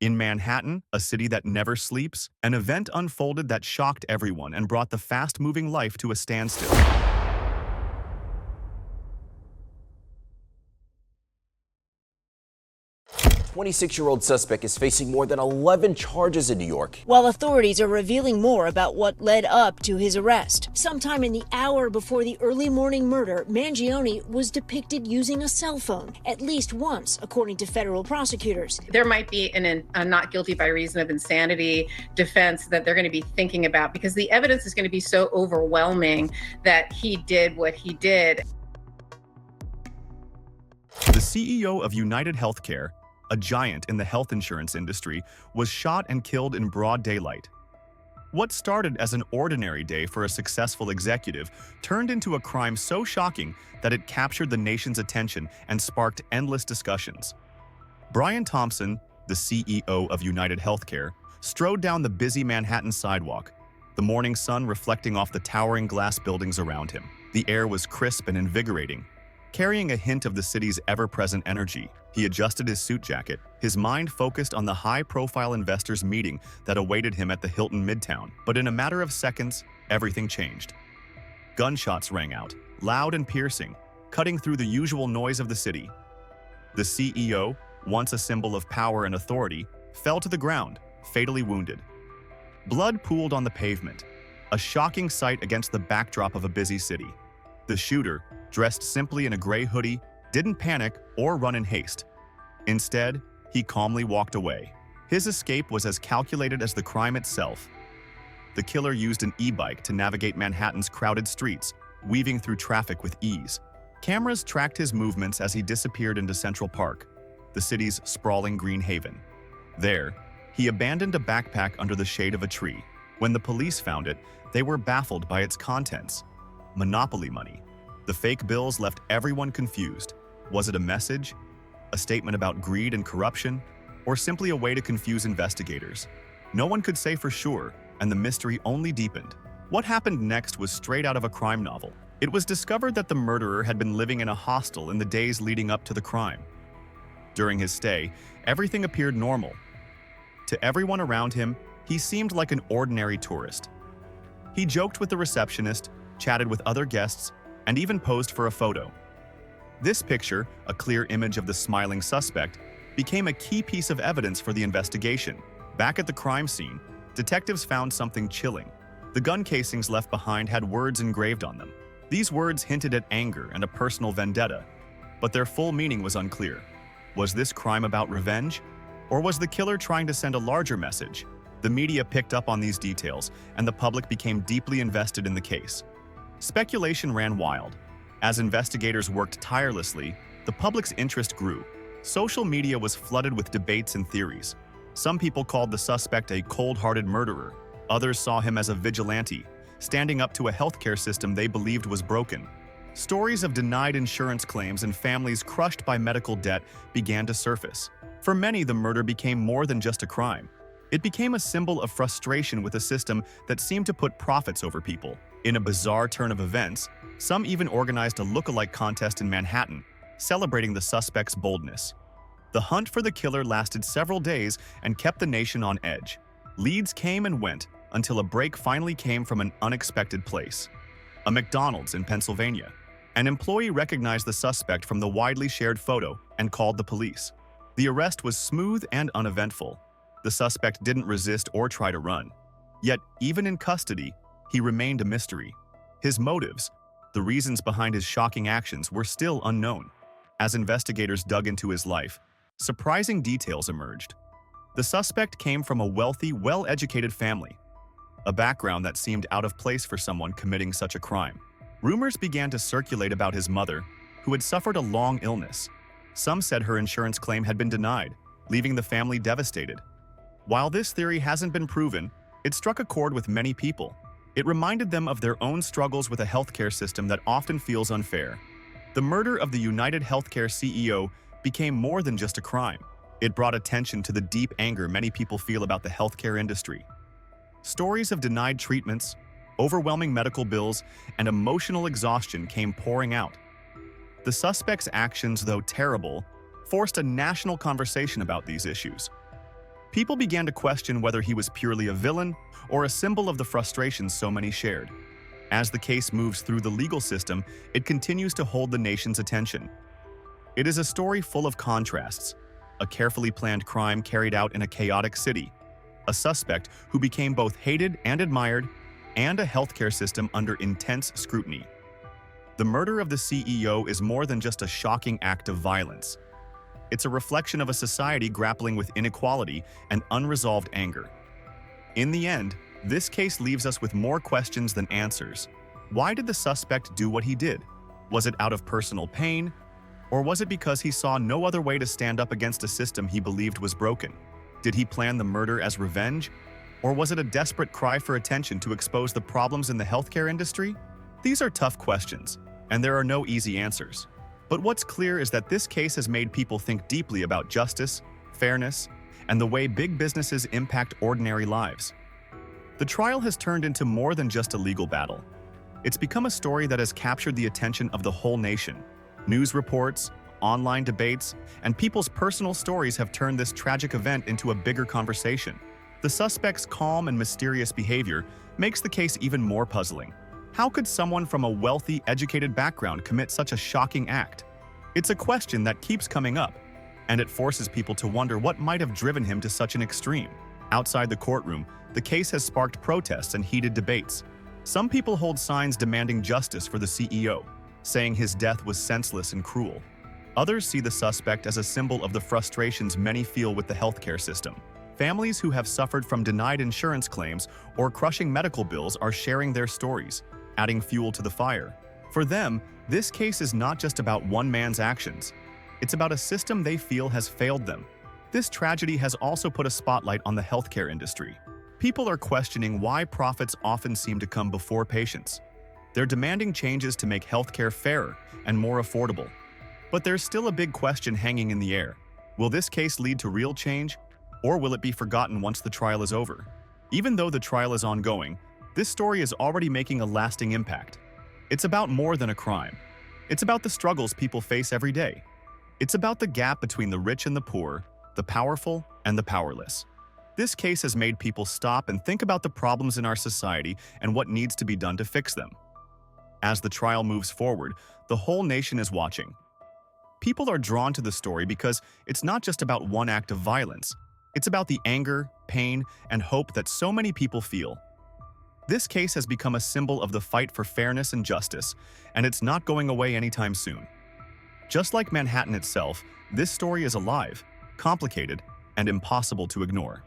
In Manhattan, a city that never sleeps, an event unfolded that shocked everyone and brought the fast-moving life to a standstill. 26-year-old suspect is facing more than 11 charges in New York. While authorities are revealing more about what led up to his arrest. Sometime in the hour before the early morning murder, Mangione was depicted using a cell phone, at least once, according to federal prosecutors. There might be a not guilty by reason of insanity defense that they're going to be thinking about because the evidence is going to be so overwhelming that he did what he did. The CEO of United Healthcare, a giant in the health insurance industry, was shot and killed in broad daylight. What started as an ordinary day for a successful executive turned into a crime so shocking that it captured the nation's attention and sparked endless discussions. Brian Thompson, the CEO of United Healthcare, strode down the busy Manhattan sidewalk, the morning sun reflecting off the towering glass buildings around him. The air was crisp and invigorating, carrying a hint of the city's ever-present energy. He adjusted his suit jacket, his mind focused on the high-profile investors' meeting that awaited him at the Hilton Midtown. But in a matter of seconds, everything changed. Gunshots rang out, loud and piercing, cutting through the usual noise of the city. The CEO, once a symbol of power and authority, fell to the ground, fatally wounded. Blood pooled on the pavement, a shocking sight against the backdrop of a busy city. The shooter, dressed simply in a gray hoodie, didn't panic or run in haste. Instead, he calmly walked away. His escape was as calculated as the crime itself. The killer used an e-bike to navigate Manhattan's crowded streets, weaving through traffic with ease. Cameras tracked his movements as he disappeared into Central Park, the city's sprawling green haven. There, he abandoned a backpack under the shade of a tree. When the police found it, they were baffled by its contents. Monopoly money. The fake bills left everyone confused. Was it a message, a statement about greed and corruption, or simply a way to confuse investigators? No one could say for sure, and the mystery only deepened. What happened next was straight out of a crime novel. It was discovered that the murderer had been living in a hostel in the days leading up to the crime. During his stay, everything appeared normal. To everyone around him, he seemed like an ordinary tourist. He joked with the receptionist, chatted with other guests, and even posed for a photo. This picture, a clear image of the smiling suspect, became a key piece of evidence for the investigation. Back at the crime scene, detectives found something chilling. The gun casings left behind had words engraved on them. These words hinted at anger and a personal vendetta, but their full meaning was unclear. Was this crime about revenge? Or was the killer trying to send a larger message? The media picked up on these details, and the public became deeply invested in the case. Speculation ran wild. As investigators worked tirelessly, the public's interest grew. Social media was flooded with debates and theories. Some people called the suspect a cold-hearted murderer. Others saw him as a vigilante, standing up to a healthcare system they believed was broken. Stories of denied insurance claims and families crushed by medical debt began to surface. For many, the murder became more than just a crime. It became a symbol of frustration with a system that seemed to put profits over people. In a bizarre turn of events, some even organized a look-alike contest in Manhattan, celebrating the suspect's boldness. The hunt for the killer lasted several days and kept the nation on edge. Leads came and went until a break finally came from an unexpected place. A McDonald's in Pennsylvania. An employee recognized the suspect from the widely shared photo and called the police. The arrest was smooth and uneventful. The suspect didn't resist or try to run. Yet, even in custody, he remained a mystery. His motives, the reasons behind his shocking actions, were still unknown. As investigators dug into his life, surprising details emerged. The suspect came from a wealthy, well-educated family, a background that seemed out of place for someone committing such a crime. Rumors began to circulate about his mother, who had suffered a long illness. Some said her insurance claim had been denied, leaving the family devastated. While this theory hasn't been proven, it struck a chord with many people. It reminded them of their own struggles with a healthcare system that often feels unfair. The murder of the United Healthcare CEO became more than just a crime. It brought attention to the deep anger many people feel about the healthcare industry. Stories of denied treatments, overwhelming medical bills, and emotional exhaustion came pouring out. The suspect's actions, though terrible, forced a national conversation about these issues. People began to question whether he was purely a villain or a symbol of the frustrations so many shared. As the case moves through the legal system, it continues to hold the nation's attention. It is a story full of contrasts: a carefully planned crime carried out in a chaotic city, a suspect who became both hated and admired, and a healthcare system under intense scrutiny. The murder of the CEO is more than just a shocking act of violence. It's a reflection of a society grappling with inequality and unresolved anger. In the end, this case leaves us with more questions than answers. Why did the suspect do what he did? Was it out of personal pain? Or was it because he saw no other way to stand up against a system he believed was broken? Did he plan the murder as revenge? Or was it a desperate cry for attention to expose the problems in the healthcare industry? These are tough questions, and there are no easy answers. But what's clear is that this case has made people think deeply about justice, fairness, and the way big businesses impact ordinary lives. The trial has turned into more than just a legal battle. It's become a story that has captured the attention of the whole nation. News reports, online debates, and people's personal stories have turned this tragic event into a bigger conversation. The suspect's calm and mysterious behavior makes the case even more puzzling. How could someone from a wealthy, educated background commit such a shocking act? It's a question that keeps coming up, and it forces people to wonder what might have driven him to such an extreme. Outside the courtroom, the case has sparked protests and heated debates. Some people hold signs demanding justice for the CEO, saying his death was senseless and cruel. Others see the suspect as a symbol of the frustrations many feel with the healthcare system. Families who have suffered from denied insurance claims or crushing medical bills are sharing their stories, adding fuel to the fire. For them, this case is not just about one man's actions. It's about a system they feel has failed them. This tragedy has also put a spotlight on the healthcare industry. People are questioning why profits often seem to come before patients. They're demanding changes to make healthcare fairer and more affordable. But there's still a big question hanging in the air. Will this case lead to real change, or will it be forgotten once the trial is over? Even though the trial is ongoing, this story is already making a lasting impact. It's about more than a crime. It's about the struggles people face every day. It's about the gap between the rich and the poor, the powerful and the powerless. This case has made people stop and think about the problems in our society and what needs to be done to fix them. As the trial moves forward, the whole nation is watching. People are drawn to the story because it's not just about one act of violence. It's about the anger, pain, and hope that so many people feel. This case has become a symbol of the fight for fairness and justice, and it's not going away anytime soon. Just like Manhattan itself, this story is alive, complicated, and impossible to ignore.